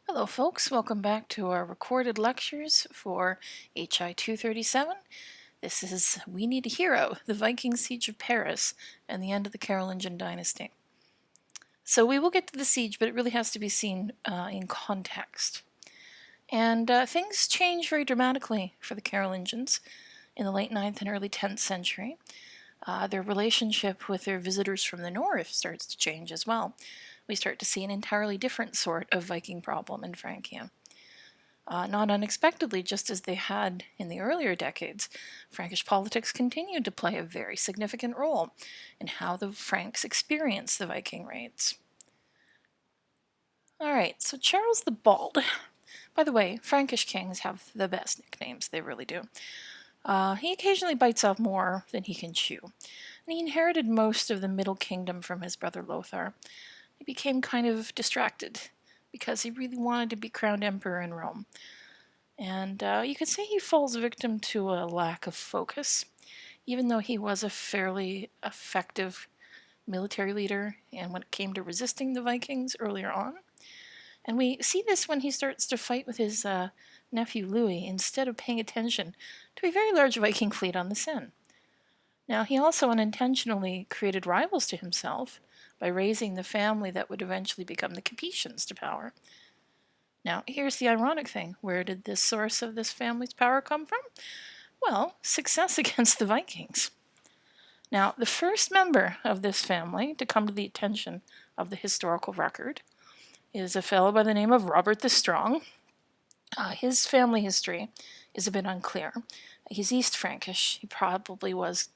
Hello folks, welcome back to our recorded lectures for HI 237. This is We Need a Hero, the Viking Siege of Paris and the end of the Carolingian dynasty. So we will get to the siege, but it really has to be seen in context. And things change very dramatically for the Carolingians in the late 9th and early 10th century. Their relationship with their visitors from the north starts to change as well. We start to see an entirely different sort of Viking problem in Francia. Not unexpectedly, just as they had in the earlier decades, Frankish politics continued to play a very significant role in how the Franks experienced the Viking raids. Alright, so Charles the Bald. By the way, Frankish kings have the best nicknames, they really do. He occasionally bites off more than he can chew, and he inherited most of the Middle Kingdom from his brother Lothar. He became kind of distracted because he really wanted to be crowned emperor in Rome. And you could say he falls victim to a lack of focus, even though he was a fairly effective military leader and when it came to resisting the Vikings earlier on. And we see this when he starts to fight with his nephew Louis instead of paying attention to a very large Viking fleet on the Seine. Now, he also unintentionally created rivals to himself by raising the family that would eventually become the Capetians to power. Now, here's the ironic thing. Where did this source of this family's power come from? Well, success against the Vikings. Now, the first member of this family to come to the attention of the historical record is a fellow by the name of Robert the Strong. His family history is a bit unclear. He's East Frankish. He probably was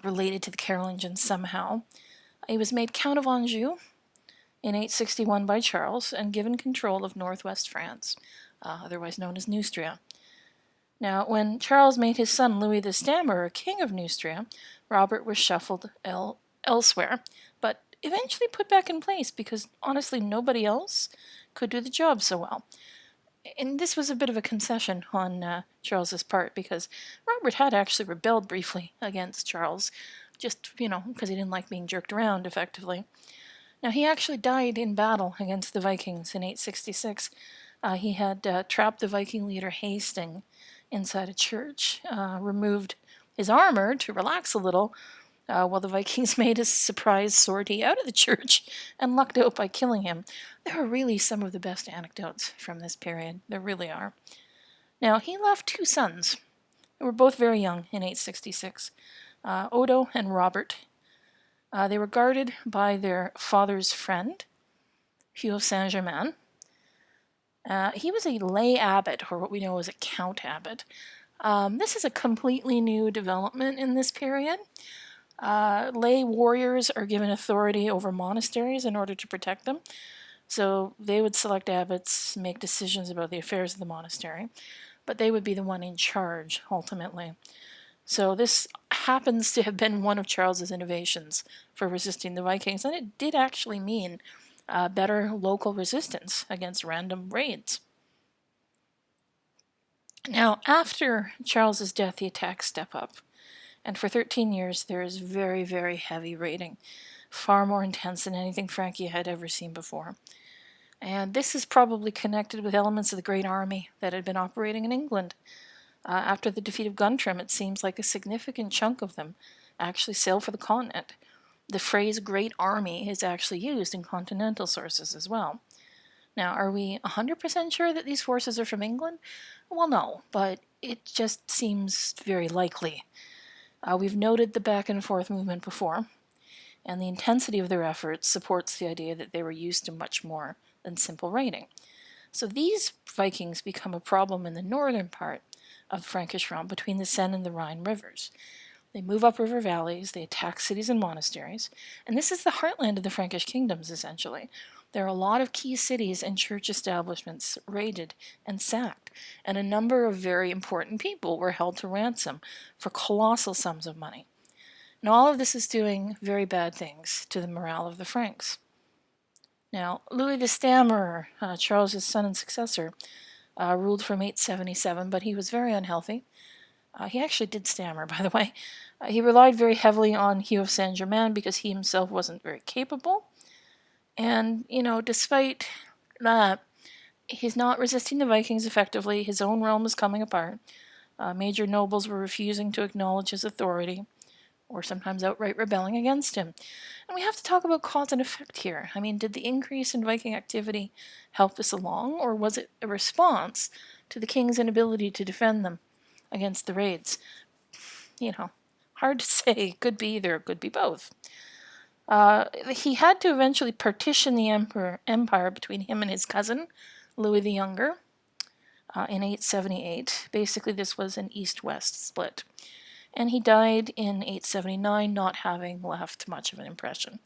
related to the Carolingians somehow. He was made Count of Anjou in 861 by Charles and given control of northwest France, otherwise known as Neustria. Now, when Charles made his son Louis the Stammerer king of Neustria, Robert was shuffled elsewhere, but eventually put back in place because honestly nobody else could do the job so well. And this was a bit of a concession on Charles's part because Robert had actually rebelled briefly against Charles, just, because he didn't like being jerked around effectively. Now, he actually died in battle against the Vikings in 866. He had trapped the Viking leader Hasting inside a church, removed his armor to relax a little, while the Vikings made a surprise sortie out of the church and lucked out by killing him. There are really some of the best anecdotes from this period. There really are. Now, he left two sons. They were both very young in 866, Odo and Robert. They were guarded by their father's friend, Hugh of Saint-Germain. He was a lay abbot, or what we know as a count abbot. This is a completely new development in this period. Lay warriors are given authority over monasteries in order to protect them. So they would select abbots, make decisions about the affairs of the monastery, but they would be the one in charge ultimately. So this happens to have been one of Charles's innovations for resisting the Vikings, and it did actually mean better local resistance against random raids. Now, after Charles's death, the attacks step up, and for 13 years there is very, very heavy raiding, far more intense than anything Francia had ever seen before. And this is probably connected with elements of the Great Army that had been operating in England. After the defeat of Guntram, it seems like a significant chunk of them actually sailed for the continent. The phrase Great Army is actually used in continental sources as well. Now, are we 100% sure that these forces are from England? Well, no, but it just seems very likely. We've noted the back and forth movement before, and the intensity of their efforts supports the idea that they were used to much more than simple raiding. So these Vikings become a problem in the northern part of the Frankish realm between the Seine and the Rhine rivers. They move up river valleys, they attack cities and monasteries, and this is the heartland of the Frankish kingdoms, essentially. There are a lot of key cities and church establishments raided and sacked, and a number of very important people were held to ransom for colossal sums of money. And all of this is doing very bad things to the morale of the Franks. Now, Louis the Stammerer, Charles's son and successor, ruled from 877, but he was very unhealthy. He actually did stammer, by the way. He relied very heavily on Hugh of Saint-Germain because he himself wasn't very capable. And, despite that, He's not resisting the Vikings effectively. His own realm is coming apart. Major nobles were refusing to acknowledge his authority, or sometimes outright rebelling against him. And we have to talk about cause and effect here. I mean, did the increase in Viking activity help this along, or was it a response to the king's inability to defend them against the raids? Hard to say. Could be either, could be both. He had to eventually partition the empire between him and his cousin, Louis the Younger, in 878. Basically, this was an east-west split. And he died in 879, not having left much of an impression.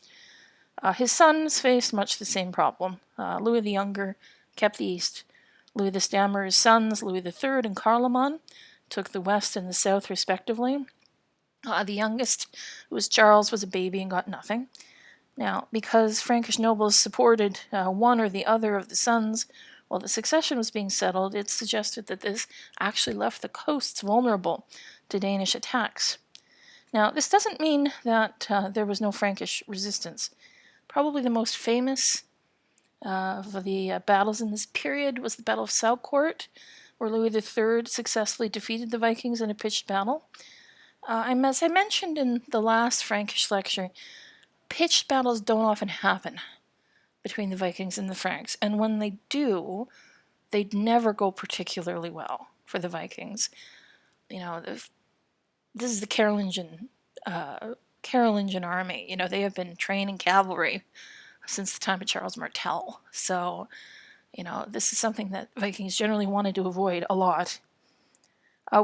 His sons faced much the same problem. Louis the Younger kept the east. Louis the Stammerer's sons, Louis III and Carloman, took the west and the south respectively. The youngest, who was Charles, was a baby and got nothing. Now, because Frankish nobles supported one or the other of the sons while the succession was being settled, it's suggested that this actually left the coasts vulnerable to Danish attacks. Now, this doesn't mean that there was no Frankish resistance. Probably the most famous of the battles in this period was the Battle of Saucourt, where Louis III successfully defeated the Vikings in a pitched battle. As I mentioned in the last Frankish lecture, pitched battles don't often happen between the Vikings and the Franks, and when they do, they'd never go particularly well for the Vikings. This is the Carolingian army. They have been training cavalry since the time of Charles Martel. So, this is something that Vikings generally wanted to avoid a lot.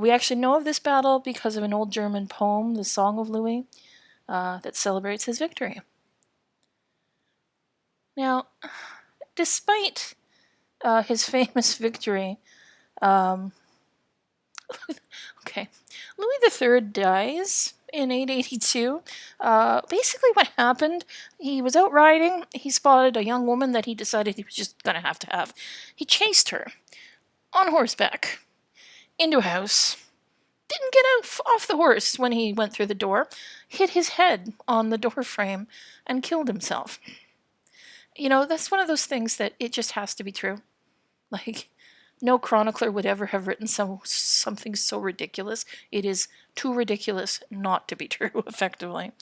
We actually know of this battle because of an old German poem, the Song of Louis, that celebrates his victory. Now, despite his famous victory, Louis III dies in 882. Basically what happened, he was out riding, he spotted a young woman that he decided he was just going to have. He chased her on horseback into a house, didn't get off the horse when he went through the door, hit his head on the door frame, and killed himself. That's one of those things that it just has to be true. Like, no chronicler would ever have written something so ridiculous. It is too ridiculous not to be true, effectively.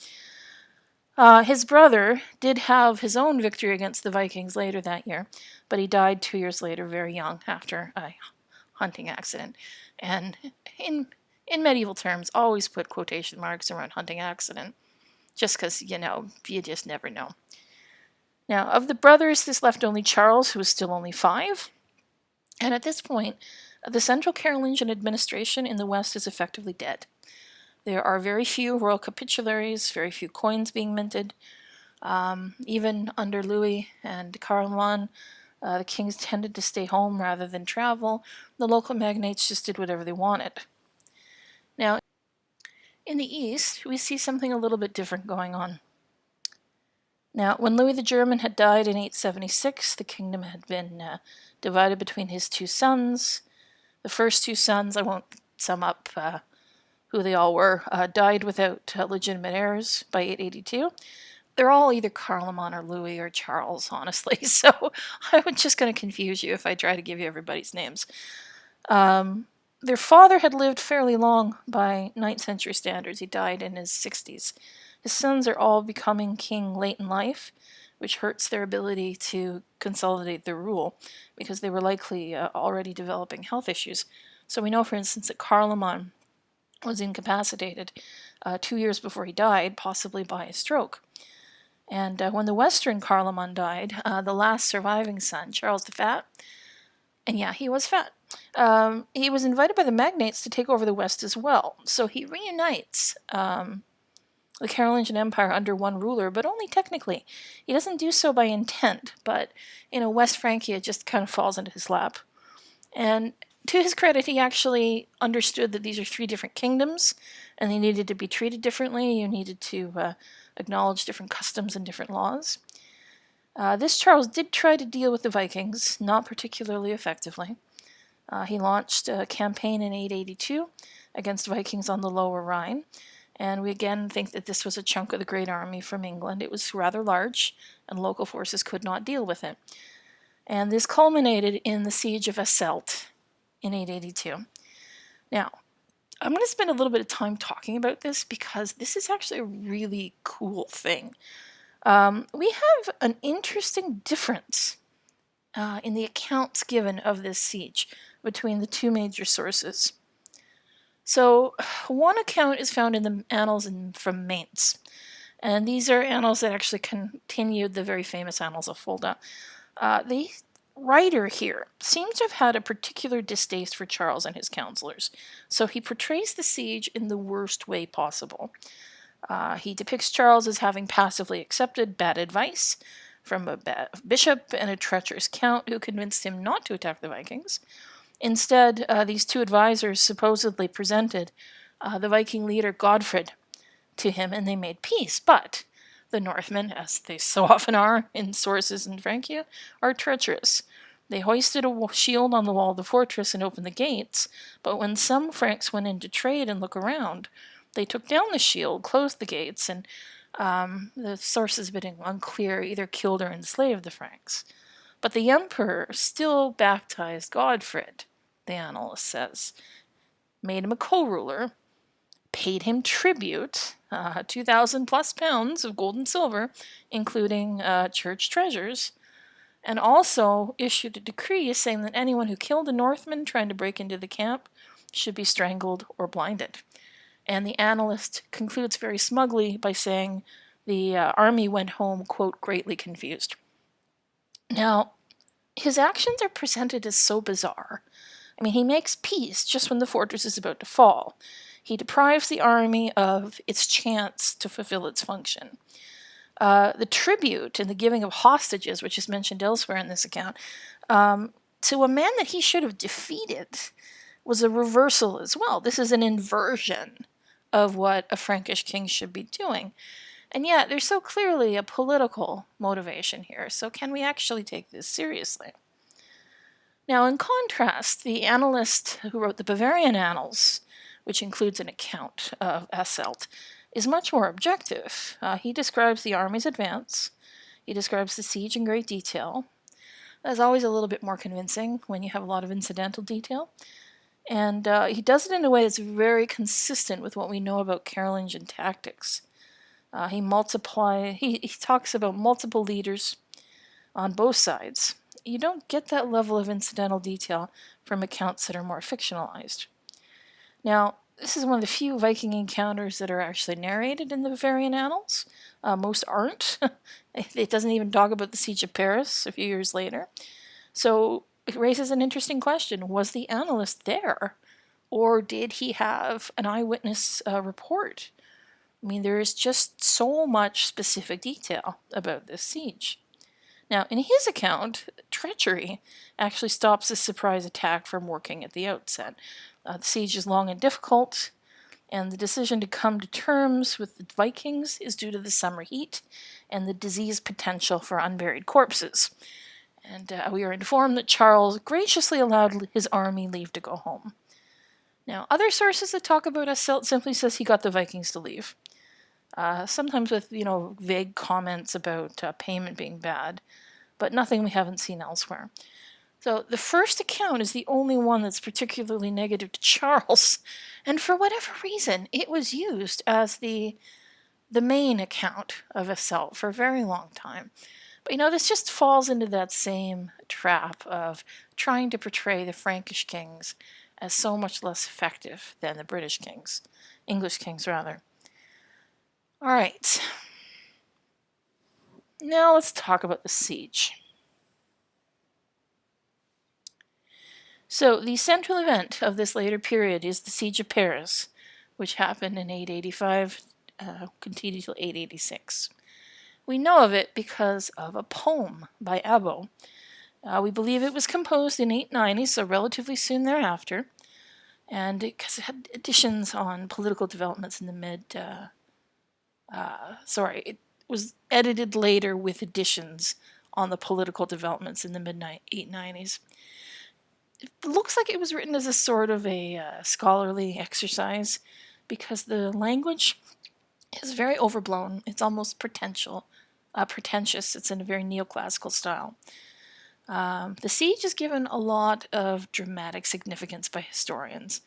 His brother did have his own victory against the Vikings later that year, but he died 2 years later, very young, after a hunting accident. And in medieval terms, always put quotation marks around hunting accident, just because, you just never know. Now, of the brothers, this left only Charles, who was still only 5. And at this point, the central Carolingian administration in the West is effectively dead. There are very few royal capitularies, very few coins being minted. Even under Louis and Carloman, the kings tended to stay home rather than travel. The local magnates just did whatever they wanted. Now, in the East, we see something a little bit different going on. Now, when Louis the German had died in 876, the kingdom had been divided between his 2 sons. The first 2 sons, I won't sum up who they all were, died without legitimate heirs by 882. They're all either Carloman or Louis or Charles, honestly, so I'm just going to confuse you if I try to give you everybody's names. Their father had lived fairly long by 9th century standards. He died in his 60s. His sons are all becoming king late in life, which hurts their ability to consolidate their rule, because they were likely already developing health issues. So we know, for instance, that Carloman was incapacitated 2 years before he died, possibly by a stroke. And when the Western Carloman died, the last surviving son, Charles the Fat, and yeah, he was fat, he was invited by the magnates to take over the West as well. So he reunites the Carolingian Empire under one ruler, but only technically. He doesn't do so by intent, but West Francia just kind of falls into his lap. And to his credit, he actually understood that these are 3 different kingdoms, and they needed to be treated differently. You needed to acknowledge different customs and different laws. This Charles did try to deal with the Vikings, not particularly effectively. He launched a campaign in 882 against Vikings on the Lower Rhine, and we again think that this was a chunk of the Great Army from England. It was rather large, and local forces could not deal with it. And this culminated in the siege of Asselt in 882. Now, I'm going to spend a little bit of time talking about this because this is actually a really cool thing. We have an interesting difference in the accounts given of this siege between the two major sources. So, one account is found in the annals from Mainz, and these are annals that actually continued the very famous Annals of Fulda. The writer here seems to have had a particular distaste for Charles and his counselors, so he portrays the siege in the worst way possible. He depicts Charles as having passively accepted bad advice from a bishop and a treacherous count who convinced him not to attack the Vikings. Instead, these two advisors supposedly presented the Viking leader Godfrid to him and they made peace, but the Northmen, as they so often are in sources in Francia, are treacherous. They hoisted a shield on the wall of the fortress and opened the gates, but when some Franks went in to trade and look around, they took down the shield, closed the gates, and the sources being unclear, either killed or enslaved the Franks. But the emperor still baptized Godfrid, the annalist says, made him a co-ruler, paid him tribute, 2,000 plus pounds of gold and silver, including church treasures, and also issued a decree saying that anyone who killed a Northman trying to break into the camp should be strangled or blinded. And the annalist concludes very smugly by saying the army went home, quote, greatly confused. Now, his actions are presented as so bizarre. I mean, he makes peace just when the fortress is about to fall. He deprives the army of its chance to fulfill its function. The tribute and the giving of hostages, which is mentioned elsewhere in this account, to a man that he should have defeated was a reversal as well. This is an inversion of what a Frankish king should be doing. And yet, there's so clearly a political motivation here. So can we actually take this seriously? Now, in contrast, the annalist who wrote the Bavarian Annals, which includes an account of Asselt, is much more objective. He describes the army's advance. He describes the siege in great detail. That's always a little bit more convincing when you have a lot of incidental detail. And he does it in a way that's very consistent with what we know about Carolingian tactics. He talks about multiple leaders on both sides. You don't get that level of incidental detail from accounts that are more fictionalized. Now, this is one of the few Viking encounters that are actually narrated in the Bavarian Annals. Most aren't. It doesn't even talk about the Siege of Paris a few years later. So it raises an interesting question. Was the annalist there? Or did he have an eyewitness report? I mean, there is just so much specific detail about this siege. Now, in his account, treachery actually stops the surprise attack from working at the outset. The siege is long and difficult, and the decision to come to terms with the Vikings is due to the summer heat and the disease potential for unburied corpses. And we are informed that Charles graciously allowed his army leave to go home. Now, other sources that talk about Asselt simply says he got the Vikings to leave. Sometimes with, vague comments about payment being bad, but nothing we haven't seen elsewhere. So the first account is the only one that's particularly negative to Charles, and for whatever reason, it was used as the main account of Asselt for a very long time. But this just falls into that same trap of trying to portray the Frankish kings as so much less effective than the English kings rather. All right. Now let's talk about the siege. So the central event of this later period is the Siege of Paris, which happened in 885, continued till 886. We know of it because of a poem by Abbo. We believe it was composed in 890, so relatively soon thereafter, and it had additions on political developments in the it was edited later with additions on the political developments in the mid-890s. It looks like it was written as a sort of a scholarly exercise because the language is very overblown. It's almost pretentious. It's in a very neoclassical style. The siege is given a lot of dramatic significance by historians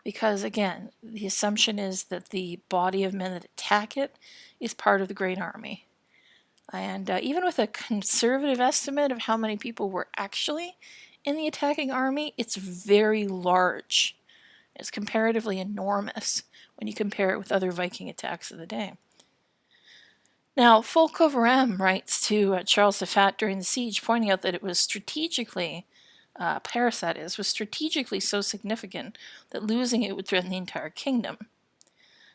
because, again, the assumption is that the body of men that attack it is part of the Great Army. And even with a conservative estimate of how many people were actually in the attacking army, it's very large. It's comparatively enormous when you compare it with other Viking attacks of the day. Now, Fulk of Rem writes to Charles the Fat during the siege, pointing out that it was strategically, Paris that is, was strategically so significant that losing it would threaten the entire kingdom.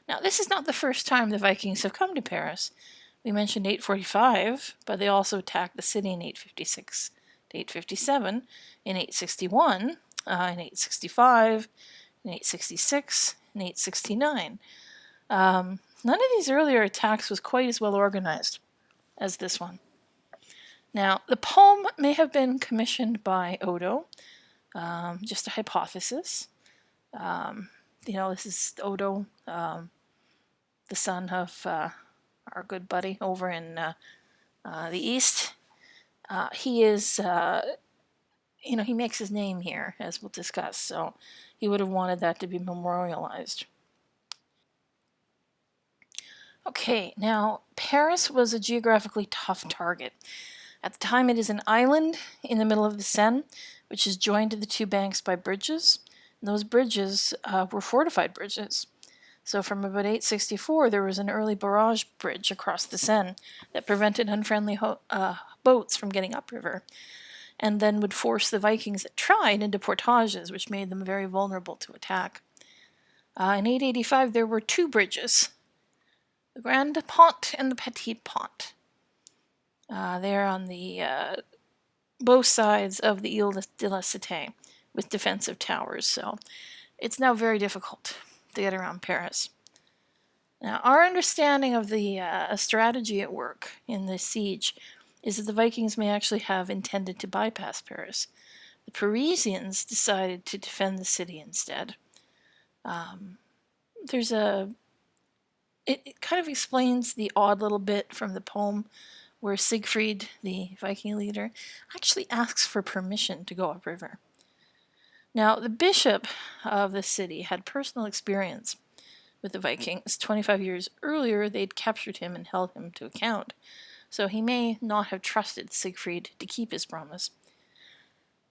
Now, this is not the first time the Vikings have come to Paris. We mentioned 845, but they also attacked the city in 856 to 857, in 861, in 865, in 866, and 869. None of these earlier attacks was quite as well organized as this one. Now, the poem may have been commissioned by Odo, just a hypothesis. This is Odo, the son of our good buddy over in the east. He is, he makes his name here, as we'll discuss, so he would have wanted that to be memorialized. Okay, now, Paris was a geographically tough target. At the time, it is an island in the middle of the Seine, which is joined to the two banks by bridges. And those bridges were fortified bridges. So from about 864, there was an early barrage bridge across the Seine that prevented unfriendly boats from getting upriver, and then would force the Vikings that tried into portages, which made them very vulnerable to attack. In 885, there were two bridges, the Grand Pont and the Petit Pont. They're on the both sides of the Ile de la Cité with defensive towers, so it's now very difficult to get around Paris. Now, our understanding of the strategy at work in this siege is that the Vikings may actually have intended to bypass Paris. The Parisians decided to defend the city instead. It kind of explains the odd little bit from the poem where Siegfried, the Viking leader, actually asks for permission to go upriver. Now, the bishop of the city had personal experience with the Vikings. 25 years earlier, they'd captured him and held him to account, so he may not have trusted Siegfried to keep his promise.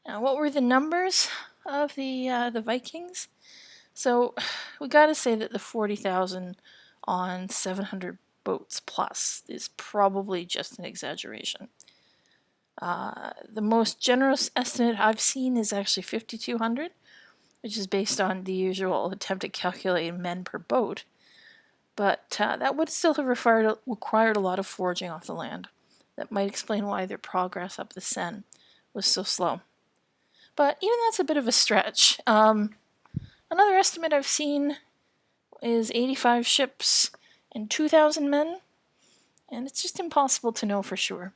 Now, what were the numbers of the Vikings? So, we gotta say that the 40,000 on 700 boats plus is probably just an exaggeration. The most generous estimate I've seen is actually 5,200, which is based on the usual attempt at calculating men per boat. But that would still have required a lot of foraging off the land. That might explain why their progress up the Seine was so slow. But even that's a bit of a stretch. Another estimate I've seen is 85 ships and 2,000 men, and it's just impossible to know for sure.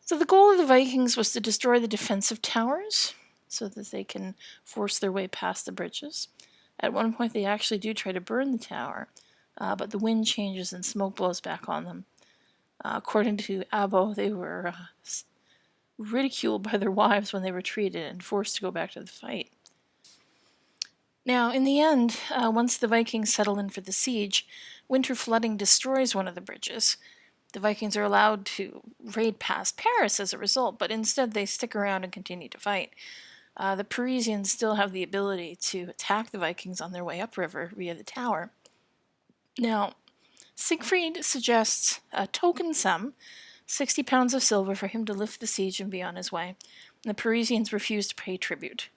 So the goal of the Vikings was to destroy the defensive towers so that they can force their way past the bridges. At one point they actually do try to burn the tower, but the wind changes and smoke blows back on them. According to Abo, they were ridiculed by their wives when they retreated and forced to go back to the fight. Now, in the end, once the Vikings settle in for the siege, winter flooding destroys one of the bridges. The Vikings are allowed to raid past Paris as a result, but instead they stick around and continue to fight. The Parisians still have the ability to attack the Vikings on their way upriver via the tower. Now, Siegfried suggests a token sum, 60 pounds of silver, for him to lift the siege and be on his way. The Parisians refuse to pay tribute,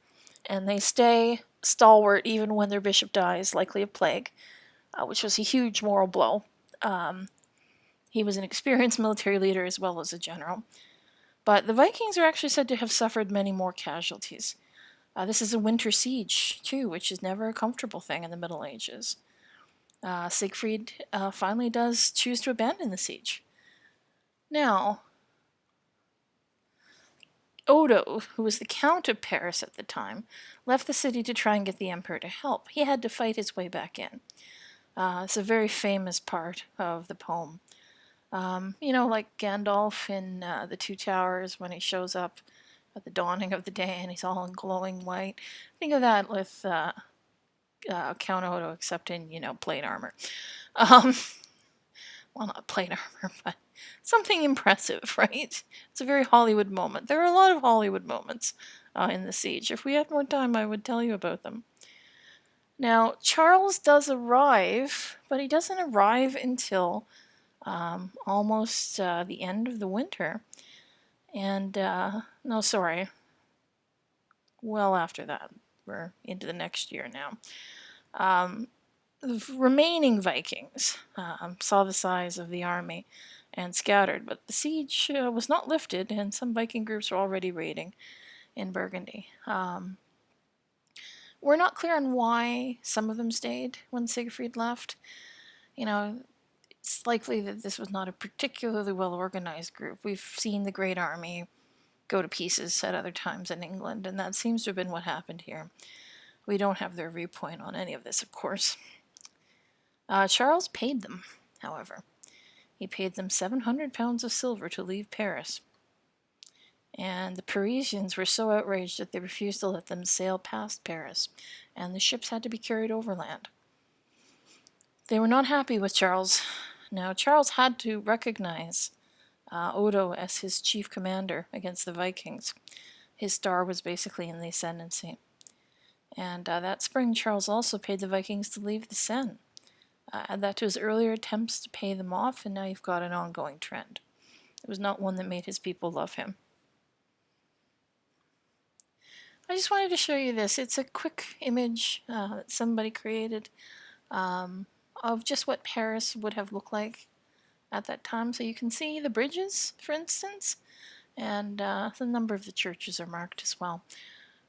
and they stay stalwart even when their bishop dies, likely of plague, which was a huge moral blow. He was an experienced military leader as well as a general. But the Vikings are actually said to have suffered many more casualties. This is a winter siege, too, which is never a comfortable thing in the Middle Ages. Siegfried finally does choose to abandon the siege. Now, Odo, who was the Count of Paris at the time, left the city to try and get the emperor to help. He had to fight his way back in. It's a very famous part of the poem. Like Gandalf in The Two Towers when he shows up at the dawning of the day and he's all in glowing white. Think of that with Count Odo, except in, plate armor. Um, well, not plate armor, but something impressive, right? It's a very Hollywood moment. There are a lot of Hollywood moments in the siege. If we had more time, I would tell you about them. Now, Charles does arrive, but he doesn't arrive until almost the end of the winter. And, no, sorry, well after that. We're into the next year now. The remaining Vikings saw the size of the army and scattered, but the siege was not lifted, and some Viking groups were already raiding in Burgundy. We're not clear on why some of them stayed when Siegfried left. It's likely that this was not a particularly well organized group. We've seen the Great Army go to pieces at other times in England, and that seems to have been what happened here. We don't have their viewpoint on any of this, of course. Charles paid them, however. He paid them 700 pounds of silver to leave Paris. And the Parisians were so outraged that they refused to let them sail past Paris, and the ships had to be carried overland. They were not happy with Charles. Now, Charles had to recognize Odo as his chief commander against the Vikings. His star was basically in the ascendancy. And that spring, Charles also paid the Vikings to leave the Seine. Add that to his earlier attempts to pay them off, and now you've got an ongoing trend. It was not one that made his people love him. I just wanted to show you this. It's a quick image that somebody created of just what Paris would have looked like at that time. So you can see the bridges, for instance, and the number of the churches are marked as well.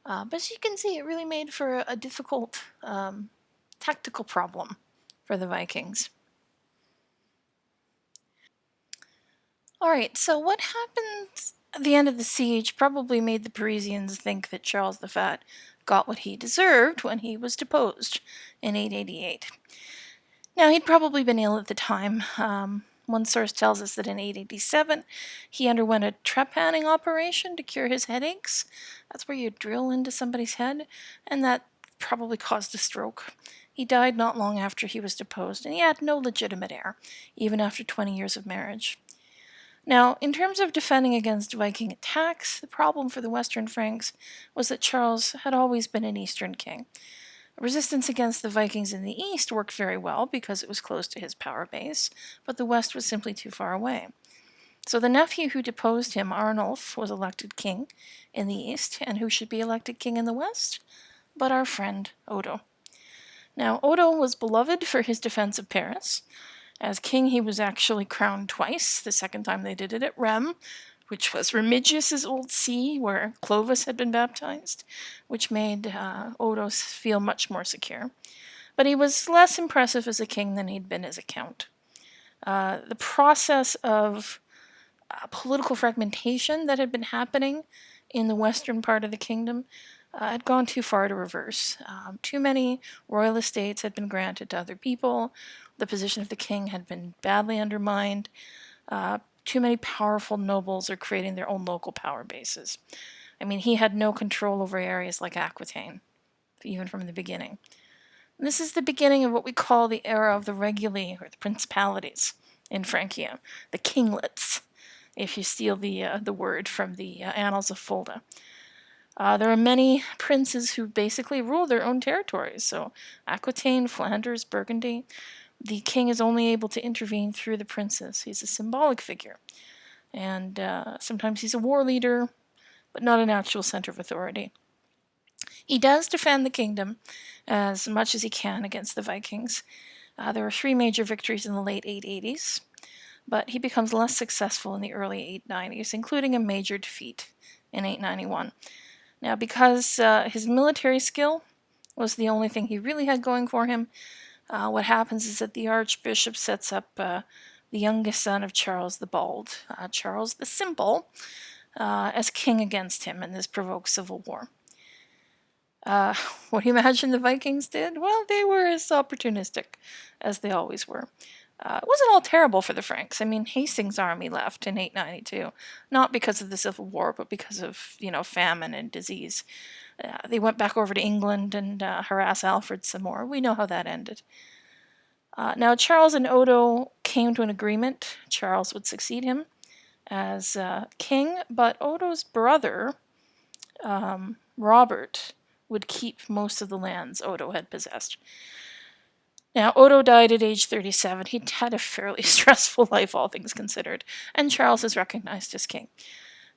But as you can see, it really made for a difficult tactical problem for the Vikings. Alright, so what happened at the end of the siege probably made the Parisians think that Charles the Fat got what he deserved when he was deposed in 888. Now, he'd probably been ill at the time. One source tells us that in 887 he underwent a trepanning operation to cure his headaches. That's where you drill into somebody's head, and that probably caused a stroke. He died not long after he was deposed, and he had no legitimate heir, even after 20 years of marriage. Now, in terms of defending against Viking attacks, the problem for the Western Franks was that Charles had always been an Eastern king. Resistance against the Vikings in the east worked very well because it was close to his power base, but the west was simply too far away. So the nephew who deposed him, Arnulf, was elected king in the east, and who should be elected king in the west? But our friend Odo. Now, Odo was beloved for his defense of Paris. As king, he was actually crowned twice. The second time they did it at Rheims, which was Remigius's old see where Clovis had been baptized, which made Odo feel much more secure. But he was less impressive as a king than he'd been as a count. The process of political fragmentation that had been happening in the western part of the kingdom had gone too far to reverse. Too many royal estates had been granted to other people. The position of the king had been badly undermined. Too many powerful nobles are creating their own local power bases. I mean, he had no control over areas like Aquitaine, even from the beginning. This is the beginning of what we call the era of the reguli, or the principalities, in Francia, the kinglets, if you steal the word from the Annals of Fulda. There are many princes who basically rule their own territories, so Aquitaine, Flanders, Burgundy. The king is only able to intervene through the princes. He's a symbolic figure. And sometimes he's a war leader, but not an actual center of authority. He does defend the kingdom as much as he can against the Vikings. There were 3 major victories in the late 880s, but he becomes less successful in the early 890s, including a major defeat in 891. Now, because his military skill was the only thing he really had going for him, what happens is that the archbishop sets up the youngest son of Charles the Bald, Charles the Simple, as king against him, and this provokes civil war. What do you imagine the Vikings did? Well, they were as opportunistic as they always were. It wasn't all terrible for the Franks. I mean, Hastings' army left in 892, not because of the Civil War, but because of, famine and disease. They went back over to England and harassed Alfred some more. We know how that ended. Now, Charles and Odo came to an agreement. Charles would succeed him as king, but Odo's brother, Robert, would keep most of the lands Odo had possessed. Now, Odo died at age 37. He'd had a fairly stressful life, all things considered, and Charles is recognized as king.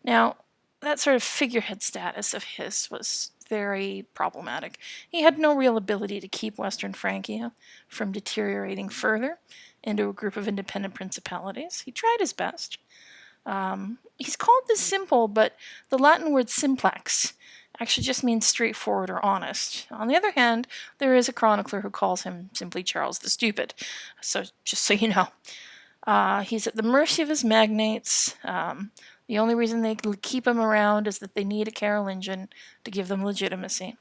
Now, that sort of figurehead status of his was very problematic. He had no real ability to keep Western Francia from deteriorating further into a group of independent principalities. He tried his best. He's called the simple, but the Latin word simplex actually just means straightforward or honest. On the other hand, there is a chronicler who calls him simply Charles the Stupid, so just so you know. He's at the mercy of his magnates. The only reason they keep him around is that they need a Carolingian to give them legitimacy.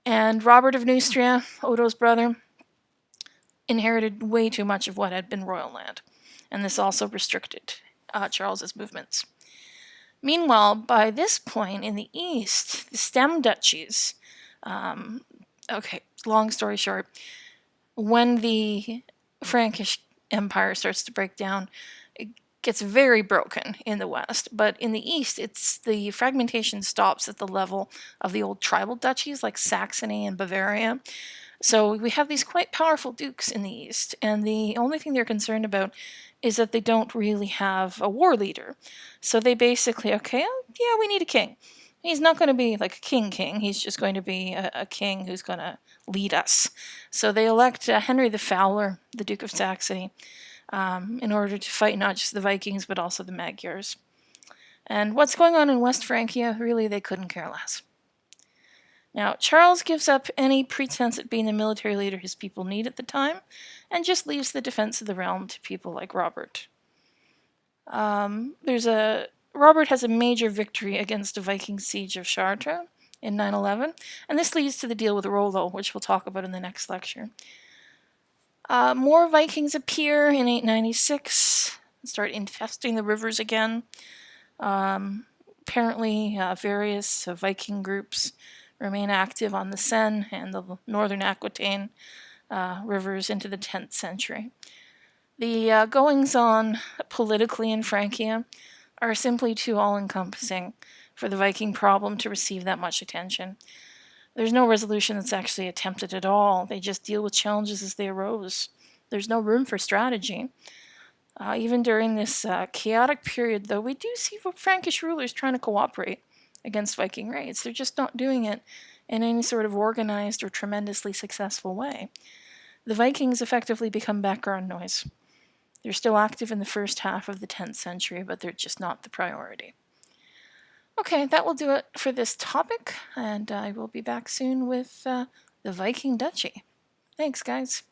And Robert of Neustria, Odo's brother, inherited way too much of what had been royal land, and this also restricted Charles's movements. Meanwhile, by this point in the east, the stem duchies, long story short, when the Frankish Empire starts to break down, it gets very broken in the west, but in the east, the fragmentation stops at the level of the old tribal duchies like Saxony and Bavaria. So we have these quite powerful dukes in the east, and the only thing they're concerned about is that they don't really have a war leader. So they basically, we need a king. He's not going to be like a king. He's just going to be a king who's going to lead us. So they elect Henry the Fowler, the Duke of Saxony, in order to fight not just the Vikings, but also the Magyars. And what's going on in West Francia, really, they couldn't care less. Now, Charles gives up any pretense at being the military leader his people need at the time, and just leaves the defense of the realm to people like Robert. Robert has a major victory against a Viking siege of Chartres in 911, and this leads to the deal with Rollo, which we'll talk about in the next lecture. More Vikings appear in 896 and start infesting the rivers again. Apparently, various Viking groups remain active on the Seine and the northern Aquitaine rivers into the 10th century. The goings-on politically in Francia are simply too all-encompassing for the Viking problem to receive that much attention. There's no resolution that's actually attempted at all. They just deal with challenges as they arose. There's no room for strategy. Even during this chaotic period, though, we do see Frankish rulers trying to cooperate against Viking raids. They're just not doing it in any sort of organized or tremendously successful way. The Vikings effectively become background noise. They're still active in the first half of the 10th century, but they're just not the priority. Okay, that will do it for this topic, and I will be back soon with the Viking Duchy. Thanks, guys.